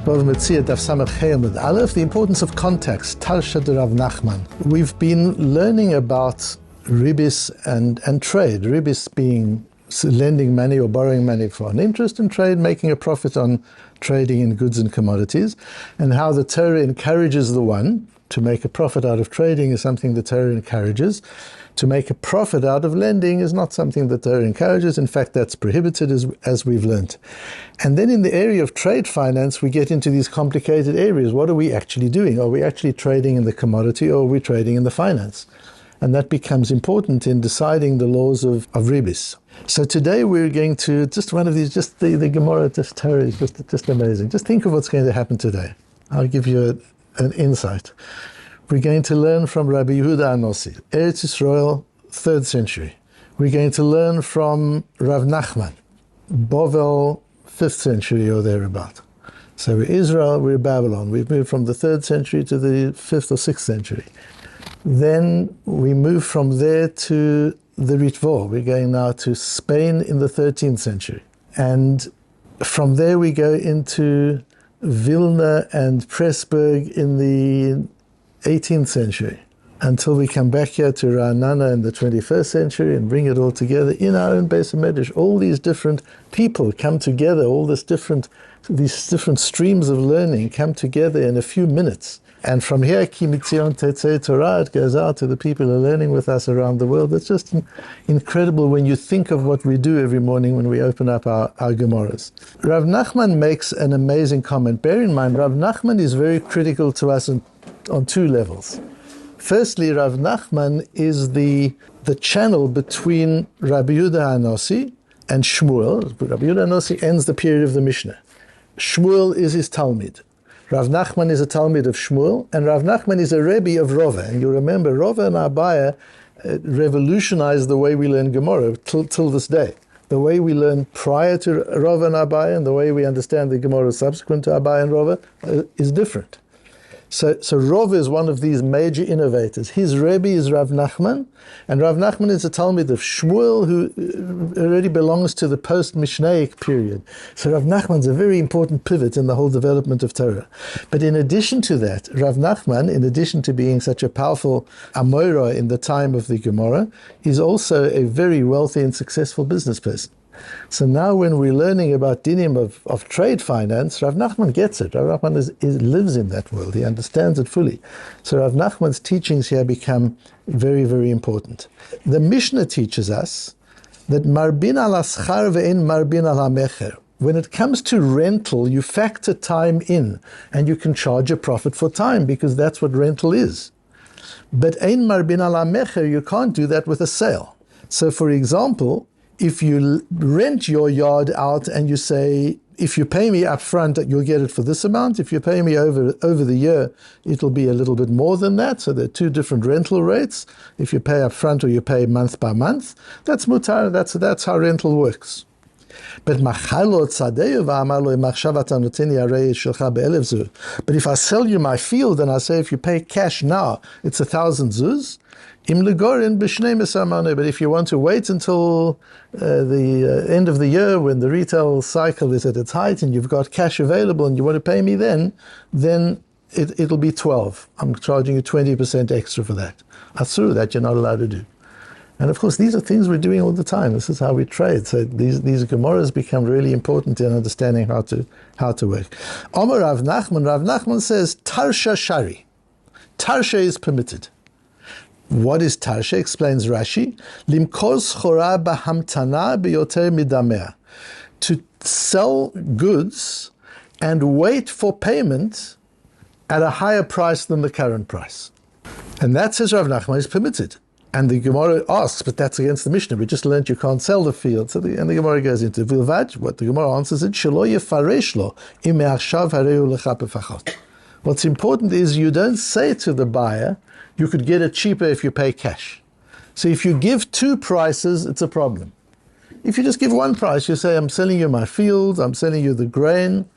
Bava METZIA Daf Samach Aleph, the importance of context, Talsha de Rav נחמן. We've been learning about ribis and trade. Ribis being lending money or borrowing money for an interest, and trade making a profit on trading in goods and commodities, and how the Torah encourages the one to make a profit out of trading is something the Torah encourages. To make a profit out of lending is not something the Torah encourages. In fact, that's prohibited as we've learnt. And then in the area of trade finance, we get into these complicated areas. What are we actually doing? Are we actually trading in the commodity, or are we trading in the finance? And that becomes important in deciding the laws of ribis. So today we're going to, just one of these, just the Gemara, just Torah is just amazing. Just think of what's going to happen today. I'll give you an insight. We're going to learn from Rabbi Yehuda Anosi, Eretz Yisrael, 3rd century. We're going to learn from Rav נחman, Bovel, 5th century or thereabout. So we're Israel, we're Babylon. We've moved from the 3rd century to the 5th or 6th century. Then we move from there to the Ritvo. We're going now to Spain in the 13th century. And from there we go into Vilna and Pressburg in the 18th century, until we come back here to Ra'anana in the 21st century and bring it all together in our own base of Medrash. All these different people come together, these different streams of learning come together in a few minutes. And from here, Ki Mitzion Tetzei Torah, it goes out to the people who are learning with us around the world. It's just incredible when you think of what we do every morning when we open up our Gemaras. Rav נחman makes an amazing comment. Bear in mind, Rav נחman is very critical to us on two levels. Firstly, Rav נחman is the channel between Rabbi Yehuda Anosi and Shmuel. Rabbi Yehuda Anosi ends the period of the Mishnah. Shmuel is his Talmud. Rav נחman is a Talmud of Shmuel, and Rav נחman is a Rebbe of Rava. And you remember, Rava and Abaya revolutionized the way we learn Gemara till this day. The way we learn prior to Rava and Abaya and the way we understand the Gemara subsequent to Abaya and Rava is different. So Rava is one of these major innovators. His Rebbe is Rav נחman, and Rav נחman is a Talmud of Shmuel, who already belongs to the post-Mishnaic period. So Rav נחman is a very important pivot in the whole development of Torah. But in addition to that, Rav נחman, in addition to being such a powerful Amoira in the time of the Gemara, is also a very wealthy and successful business person. So now when we're learning about dinim of trade finance, Rav נחman gets it. Rav נחman lives in that world. He understands it fully. So Rav Nachman's teachings here become very, very important. The Mishnah teaches us that marbin al aschar ve'en marbin al hamecher. When it comes to rental, you factor time in, and you can charge a profit for time, because that's what rental is. But ein marbin al hamecher, you can't do that with a sale. So for example, if you rent your yard out and you say, if you pay me up front, you'll get it for this amount. If you pay me over the year, it'll be a little bit more than that. So there are two different rental rates. If you pay up front or you pay month by month, that's mutar. That's how rental works. But if I sell you my field and I say, if you pay cash now, it's 1,000 zuz, but if you want to wait until the end of the year, when the retail cycle is at its height and you've got cash available and you want to pay me then it'll be 12. I'm charging you 20% extra for that. Asur, that you're not allowed to do. And of course, these are things we're doing all the time. This is how we trade. So these Gemaras become really important in understanding how to work. Omar Rav נחman says, Tarsha Shari. Tarsha is permitted. What is Tarsha? Explains Rashi. Limkos chora bahamtana beyoter midamea. To sell goods and wait for payment at a higher price than the current price. And that, says Rav נחman, is permitted. And the Gemara asks, but that's against the Mishnah. We just learned you can't sell the field. And the Gemara goes into Vilvad. What the Gemara answers is, Shelo yefaresh lo im me'achshav hareu lecha befachot. What's important is you don't say to the buyer, you could get it cheaper if you pay cash. So if you give two prices, it's a problem. If you just give one price, you say, I'm selling you my field, I'm selling you the grain,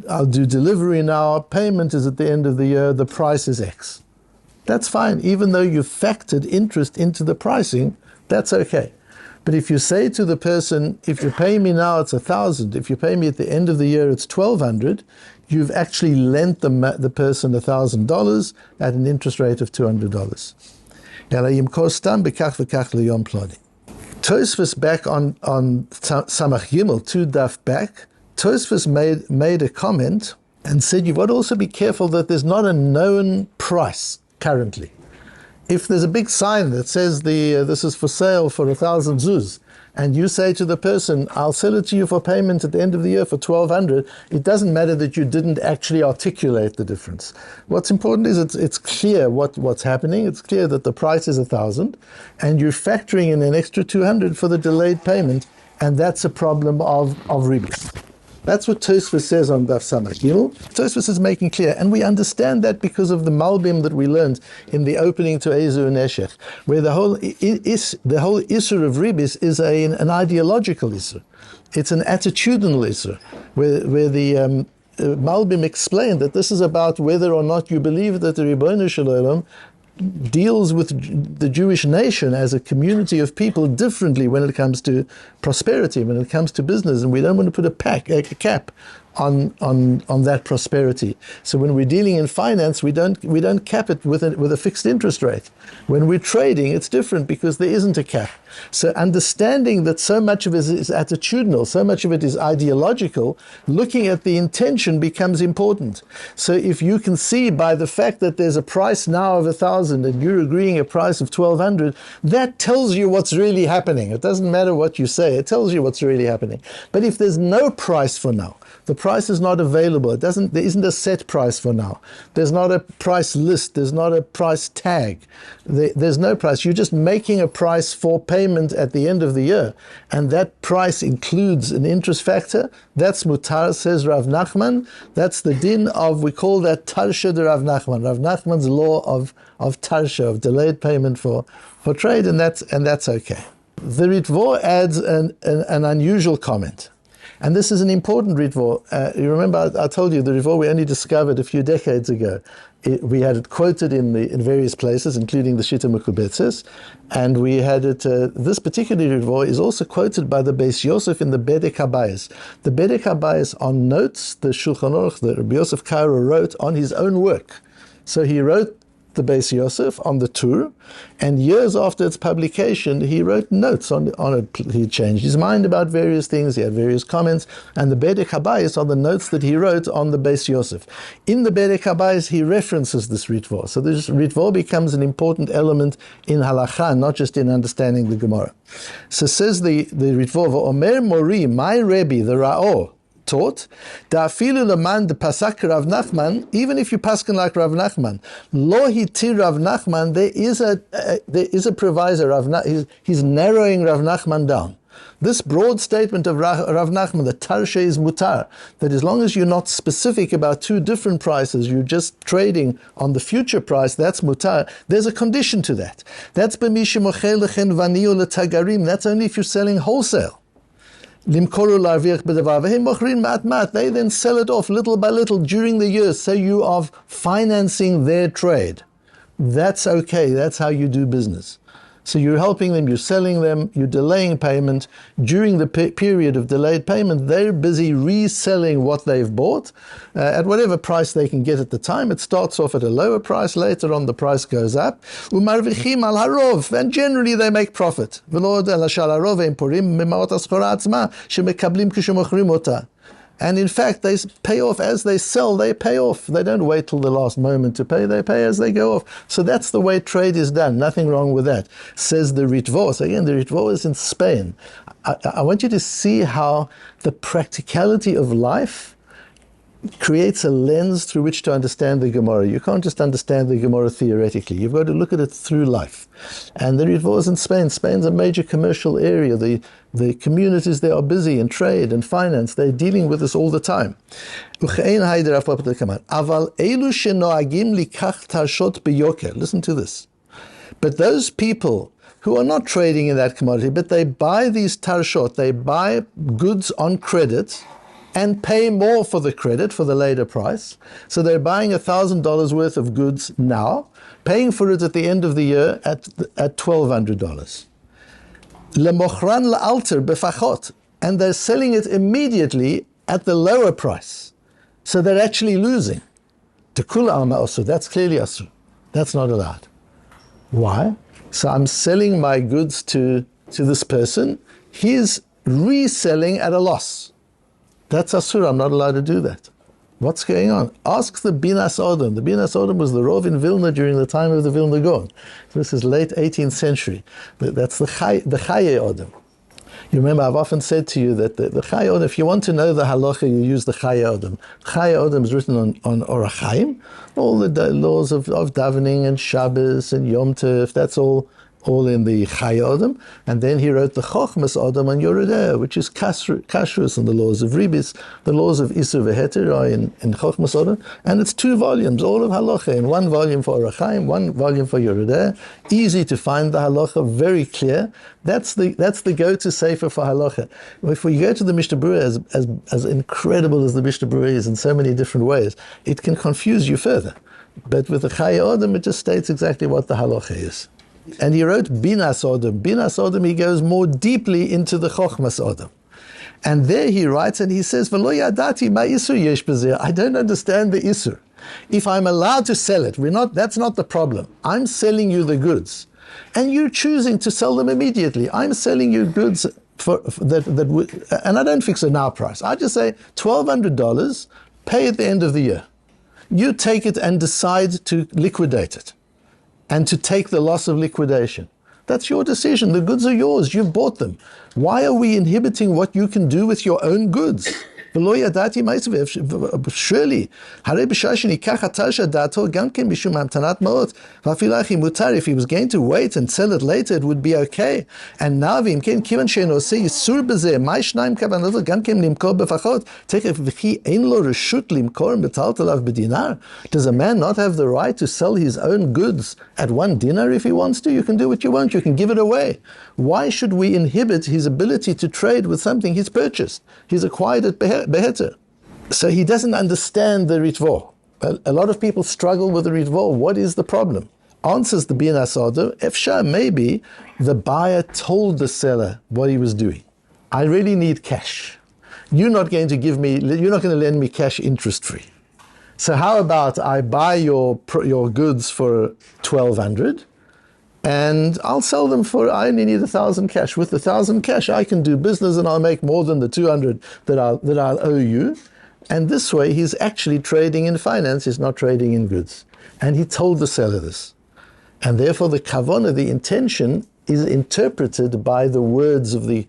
I'll do delivery now, payment is at the end of the year, the price is X. That's fine. Even though you factored interest into the pricing, that's okay. But if you say to the person, if you pay me now, it's 1,000. If you pay me at the end of the year, it's 1,200. You've actually lent the person $1,000 at an interest rate of $200. Tosfos back on Samach Gimel, 2 daf back, Tosfos made a comment and said you've got to also be careful that there's not a known price currently. If there's a big sign that says this is for sale for 1,000 zuz, and you say to the person, I'll sell it to you for payment at the end of the year for 1,200, it doesn't matter that you didn't actually articulate the difference. What's important is it's clear what's happening. It's clear that the price is 1,000, and you're factoring in an extra 200 for the delayed payment, and that's a problem of ribis. That's what Tosfos says on Daf Samach Gimel. Tosfos is making clear, and we understand that because of the malbim that we learned in the opening to Ezu and Eshech, where the whole issur of ribis is an ideological issur. It's an attitudinal issur, where the malbim explained that this is about whether or not you believe that the Ribono Shel Olam deals with the Jewish nation as a community of people differently when it comes to prosperity, when it comes to business, and we don't want to put a cap on that prosperity. So when we're dealing in finance, we don't cap it with a fixed interest rate. When we're trading, it's different because there isn't a cap. So understanding that so much of it is attitudinal, so much of it is ideological, looking at the intention becomes important. So if you can see by the fact that there's a price now of 1,000 and you're agreeing a price of 1,200, that tells you what's really happening. It doesn't matter what you say, it tells you what's really happening. But if there's no price for now, the price is not available. There isn't a set price for now. There's not a price list. There's not a price tag. There's no price. You're just making a price for payment at the end of the year. And that price includes an interest factor. That's mutar, says Rav נחman. That's the din of, we call that Tarshah de Rav נחman. Rav Nachman's law of Tarshah, of delayed payment for trade, and that's okay. The Ritvo adds an unusual comment. And this is an important Ritvo. You remember I told you the Ritvo we only discovered a few decades ago. We had it quoted in various places, including the Shita Mekubetzes, and we had it. This particular Ritvo is also quoted by the Beis Yosef in the Bedek HaBayis. The Bedek HaBayis on notes the Shulchan Aruch that Rabbi Yosef Karo wrote on his own work. So he wrote the Beis Yosef on the Torah, and years after its publication, he wrote notes on it. He changed his mind about various things, he had various comments, and the Bedek HaBayis on the notes that he wrote on the Beis Yosef. In the Bedek HaBayis, he references this Ritvo. So this Ritvo becomes an important element in halacha, not just in understanding the Gemara. So says the Ritvo, Omer Mori, my Rebbe, the Ra'or, taught, even if you paskin like Rav נחman, lo hitir Rav נחman, there is a proviso. He's narrowing Rav נחman down. This broad statement of Rav נחman, that Tarshah is mutar, that as long as you're not specific about two different prices, you're just trading on the future price, that's mutar. There's a condition to that. That's that's only if you're selling wholesale. They then sell it off little by little during the year, so you are financing their trade. That's okay, that's how you do business. So you're helping them, you're selling them, you're delaying payment. During the period of delayed payment, they're busy reselling what they've bought at whatever price they can get at the time. It starts off at a lower price, later on the price goes up. And generally they make profit. And in fact, they pay off as they sell, they pay off. They don't wait till the last moment to pay, they pay as they go off. So that's the way trade is done, nothing wrong with that, says the Ritvo. So again, the Ritvo is in Spain. I want you to see how the practicality of life creates a lens through which to understand the Gemara. You can't just understand the Gemara theoretically. You've got to look at it through life. And the Ritvo is in Spain. Spain's a major commercial area. The communities there are busy in trade and finance. They're dealing with this all the time. Listen to this. But those people who are not trading in that commodity, but they buy these tarshot, they buy goods on credit, and pay more for the credit, for the later price. So they're buying $1,000 worth of goods now, paying for it at the end of the year at $1,200. Lemochran la'alter befachot, and they're selling it immediately at the lower price. So they're actually losing. Tekul alma osur, that's clearly asur. That's not allowed. Why? So I'm selling my goods to this person. He's reselling at a loss. That's asur. I'm not allowed to do that. What's going on? Ask the Binas Odom. The Binas Odom was the Rov in Vilna during the time of the Vilna Gaon. This is late 18th century. That's the Chaye Odom. You remember, I've often said to you that the Chaye Odom, if you want to know the halacha, you use the Chaye Odom. Chaye Odom is written on Orach Chaim. All the laws of davening and Shabbos and Yom Tov, that's all in the Chaye Odom. And then he wrote the Chochmas Odom on Yoredeh, which is Kashrus and the laws of Ribis. The laws of Isur V'Heter are in Chochmas Odom. And it's 2 volumes, all of halacha, in 1 volume for Orach Chaim, 1 volume for Yoredeh. Easy to find the halacha, very clear. That's the go-to sefer for halacha. If we go to the Mishnah Berurah, as incredible as the Mishnah Berurah is in so many different ways, it can confuse you further. But with the Chaye Odom, it just states exactly what the halacha is. And he wrote Binas Odom. Binas Odom, he goes more deeply into the Chochmas Odom. And there he writes, and he says, V'lo yadati ma isur yesh b'zeh. I don't understand the isur. If I'm allowed to sell it, that's not the problem. I'm selling you the goods. And you're choosing to sell them immediately. I'm selling you goods and I don't fix a now price. I just say $1,200, pay at the end of the year. You take it and decide to liquidate it and to take the loss of liquidation. That's your decision. The goods are yours. You've bought them. Why are we inhibiting what you can do with your own goods? Surely, if he was going to wait and sell it later, it would be okay. And now, if does a man not have the right to sell his own goods at 1 dinar if he wants to? You can do what you want. You can give it away. Why should we inhibit his ability to trade with something he's purchased? He's acquired it beheter. So he doesn't understand the ritvo. A lot of people struggle with the ritvo. What is the problem? Answers the Binas Odom, Efshar, maybe the buyer told the seller what he was doing. I really need cash. You're not going to lend me cash interest free. So how about I buy your goods for $1,200 and I'll sell them I only need 1,000 cash. With 1,000 cash, I can do business and I'll make more than the 200 that I'll owe you. And this way, he's actually trading in finance, he's not trading in goods. And he told the seller this. And therefore, the kavanah, the intention, is interpreted by the words of the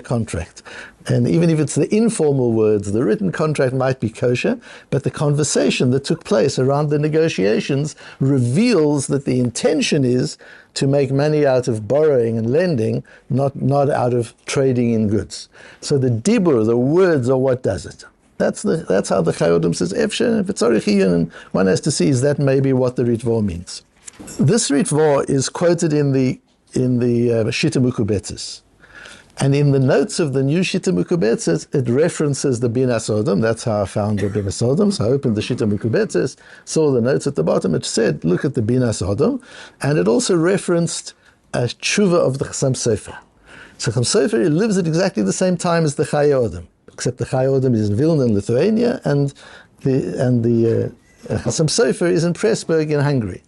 contract. And even if it's the informal words, the written contract might be kosher, but the conversation that took place around the negotiations reveals that the intention is to make money out of borrowing and lending, not out of trading in goods. So the dibur, the words, are what does it. That's how the Chaye Odom says, Efshe, if it's Orechiyun, and one has to see, is that maybe what the Ritvo means. This Ritvo is quoted in the Shita Mukubetzes. And in the notes of the new Shita Mukubetzes, it references the Binas Odom. That's how I found the Binas Odom. So I opened the Shita Mukubetzes, saw the notes at the bottom. It said, look at the Binas Odom. And it also referenced a tshuva of the Chassam Sofer. So Chassam Sofer lives at exactly the same time as the Chaye Odom, except the Chaye Odom is in Vilna in Lithuania, and the Chassam Sofer is in Pressburg in Hungary.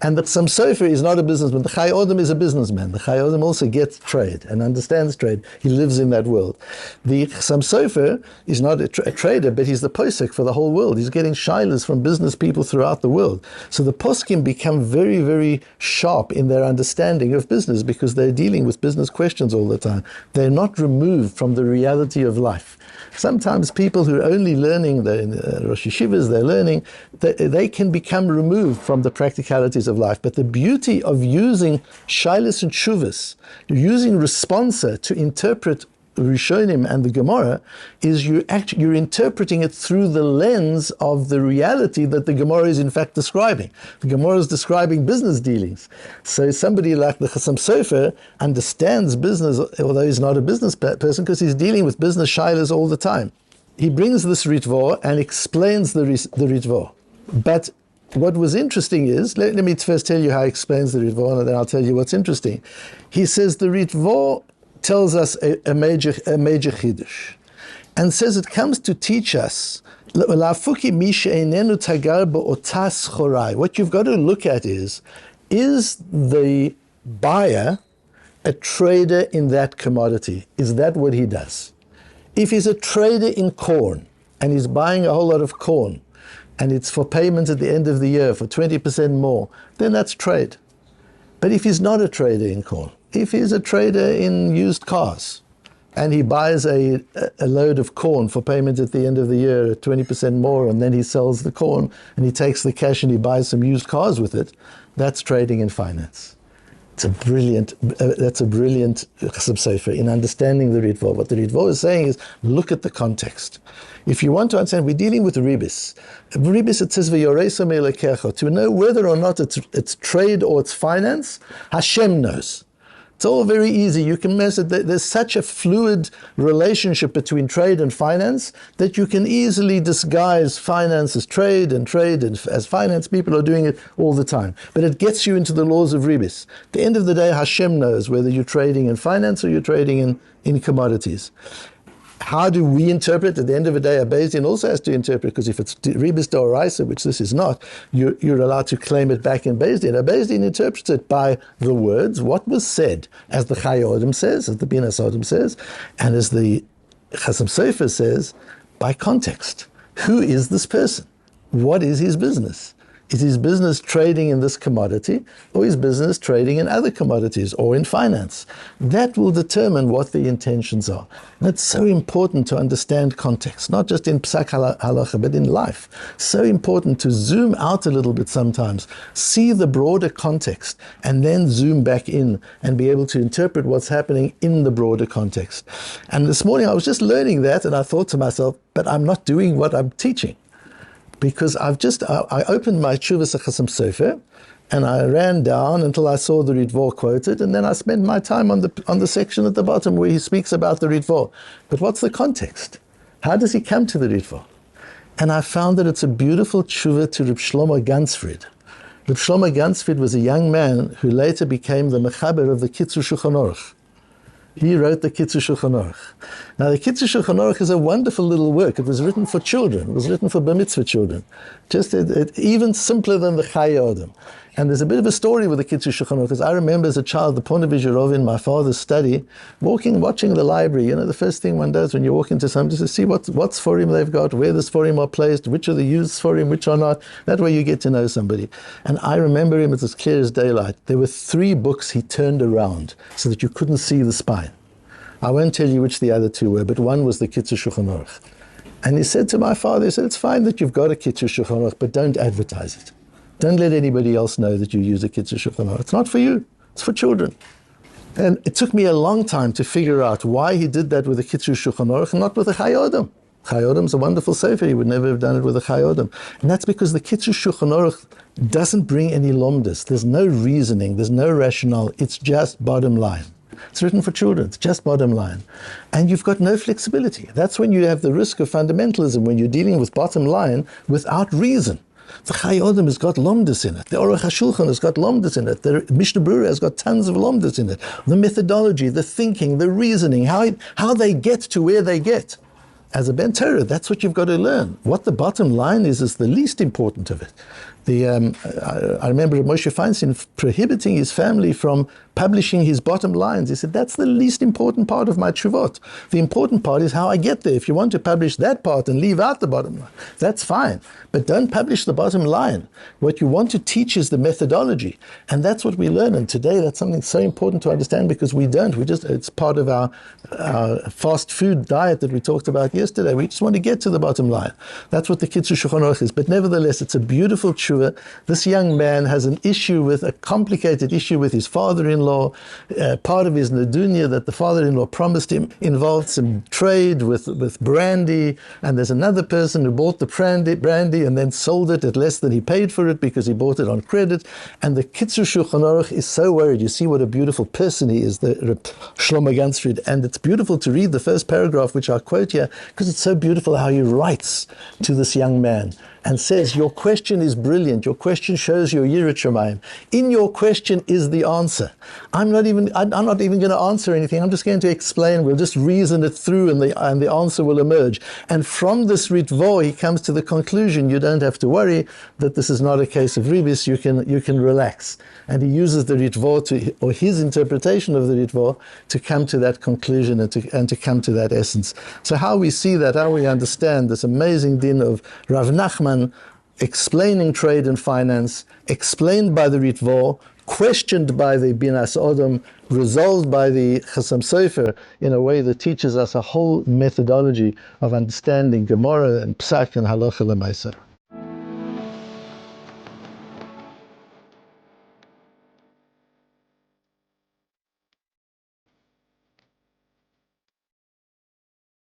And the Chassam Sofer is not a businessman. The Chaye Odom is a businessman. The Chaye Odom also gets trade and understands trade. He lives in that world. The Chassam Sofer is not a trader, but he's the posek for the whole world. He's getting shilas from business people throughout the world. So the poskim become very, very sharp in their understanding of business because they're dealing with business questions all the time. They're not removed from the reality of life. Sometimes people who are only learning, in Rosh Yeshivas, they're learning, they can become removed from the practicalities of life. But the beauty of using Shailas and Shuvas, using responsa to interpret Rishonim and the Gemara, is you're interpreting it through the lens of the reality that the Gemara is in fact describing. The Gemara is describing business dealings. So somebody like the Chassam Sofer understands business, although he's not a business person, because he's dealing with business shilas all the time. He brings this Ritvo and explains the Ritvo. But what was interesting is, let me first tell you how he explains the Ritvo, and then I'll tell you what's interesting. He says the Ritvo tells us a major chiddush, and says it comes to teach us what you've got to look at is the buyer a trader in that commodity? Is that what he does? If he's a trader in corn and he's buying a whole lot of corn and it's for payment at the end of the year for 20% more, then that's trade. But if he's not a trader in corn, if he's a trader in used cars and he buys a load of corn for payment at the end of the year at 20% more, and then he sells the corn and he takes the cash and he buys some used cars with it, that's trading in finance. That's a brilliant chasam sofer in understanding the Ritva. What the Ritva is saying is, look at the context. If you want to understand, we're dealing with ribis. Ribis, it says, v'yoreisa me'elekecha. To know whether or not it's trade or it's finance, Hashem knows. It's all very easy. You can measure that there's such a fluid relationship between trade and finance that you can easily disguise finance as trade and as finance. People are doing it all the time. But it gets you into the laws of ribis. At the end of the day, Hashem knows whether you're trading in finance or you're trading in commodities. How do we interpret? At the end of the day, a Beis Din also has to interpret, because if it's ribis d'oraisa, which this is not, you're allowed to claim it back in Beis Din. A Beis Din interprets it by the words, what was said, as the Chai Odom says, as the Bin HaSodom says, and as the Chasam Sofer says, by context. Who is this person? What is his business? Is his business trading in this commodity, or is business trading in other commodities or in finance? That will determine what the intentions are. And it's so important to understand context, not just in Psak Halacha, but in life. So important to zoom out a little bit sometimes, see the broader context, and then zoom back in and be able to interpret what's happening in the broader context. And this morning I was just learning that, and I thought to myself, but I'm not doing what I'm teaching. Because I opened my Tshuvas Chasam Sofer, and I ran down until I saw the Ritva quoted, and then I spent my time on the section at the bottom where he speaks about the Ritva. But what's the context? How does he come to the Ritva? And I found that it's a beautiful tshuva to Reb Shlomo Gansfried. Reb Shlomo Gansfried was a young man who later became the mechaber of the Kitzur Shulchan Aruch. He wrote the Kitzur Shulchan Aruch. Now, the Kitzur Shulchan Aruch is a wonderful little work. It was written for children. It was written for bar mitzvah children. Just even simpler than the Chai Odom. And there's a bit of a story with the Kitzur Shulchan Aruch, because I remember as a child, the Ponevezh Rov in my father's study, watching the library. You know, the first thing one does when you walk into something is to see what's sforim they've got, where the sforim are placed, which are the used sforim, which are not. That way you get to know somebody. And I remember him, it's as clear as daylight. There were 3 books he turned around so that you couldn't see the spine. I won't tell you which the other 2 were, but one was the Kitzur Shulchan Aruch. And he said to my father, he said, it's fine that you've got a Kitzur Shulchan Aruch, but don't advertise it. Don't let anybody else know that you use a Kitzur Shulchan Aruch. It's not for you. It's for children. And it took me a long time to figure out why he did that with a Kitzur Shulchan Aruch and not with a Chai Odom. Chai Odom is a wonderful sefer. He would never have done it with a Chai Odom. And that's because the Kitzur Shulchan Aruch doesn't bring any lomdus. There's no reasoning. There's no rationale. It's just bottom line. It's written for children. It's just bottom line. And you've got no flexibility. That's when you have the risk of fundamentalism, when you're dealing with bottom line without reason. The Chai Odom has got lomdus in it. The Aruch HaShulchan has got lomdus in it. The Mishnah Berurah has got tons of lomdus in it. The methodology, the thinking, the reasoning, how they get to where they get. As a Ben Torah, that's what you've got to learn. What the bottom line is the least important of it. I remember Moshe Feinstein prohibiting his family from publishing his bottom lines. He said, that's the least important part of my tshuvot. The important part is how I get there. If you want to publish that part and leave out the bottom line, that's fine. But don't publish the bottom line. What you want to teach is the methodology. And that's what we learn. And today that's something so important to understand, because we don't. It's part of our fast food diet that we talked about yesterday. We just want to get to the bottom line. That's what the Kitzur Shulchan Aruch is. But nevertheless, it's a beautiful tshuva. This young man has a complicated issue with his father-in-law. Part of his nadunya that the father-in-law promised him involved some trade with brandy, and there's another person who bought the brandy and then sold it at less than he paid for it because he bought it on credit. And the Kitzur Shulchan Aruch is so worried. You see what a beautiful person he is, the Shlomo Gansfried. And it's beautiful to read the first paragraph, which I quote here, because it's so beautiful how he writes to this young man. and says, your question is brilliant, your question shows your Yirat Shamayim. In your question is the answer. I'm not even going to answer anything, I'm just going to explain, we'll just reason it through and the answer will emerge. And from this Ritvo, he comes to the conclusion, you don't have to worry that this is not a case of Ribis, you can relax. And he uses the Ritvo or his interpretation of the Ritvo to come to that conclusion and to come to that essence. So how we see that, how we understand this amazing din of Rav נחman explaining trade and finance, explained by the Ritvo, questioned by the Binas Odom, resolved by the Chasam Sofer in a way that teaches us a whole methodology of understanding Gemara and Psak and Halacha L'Maaseh.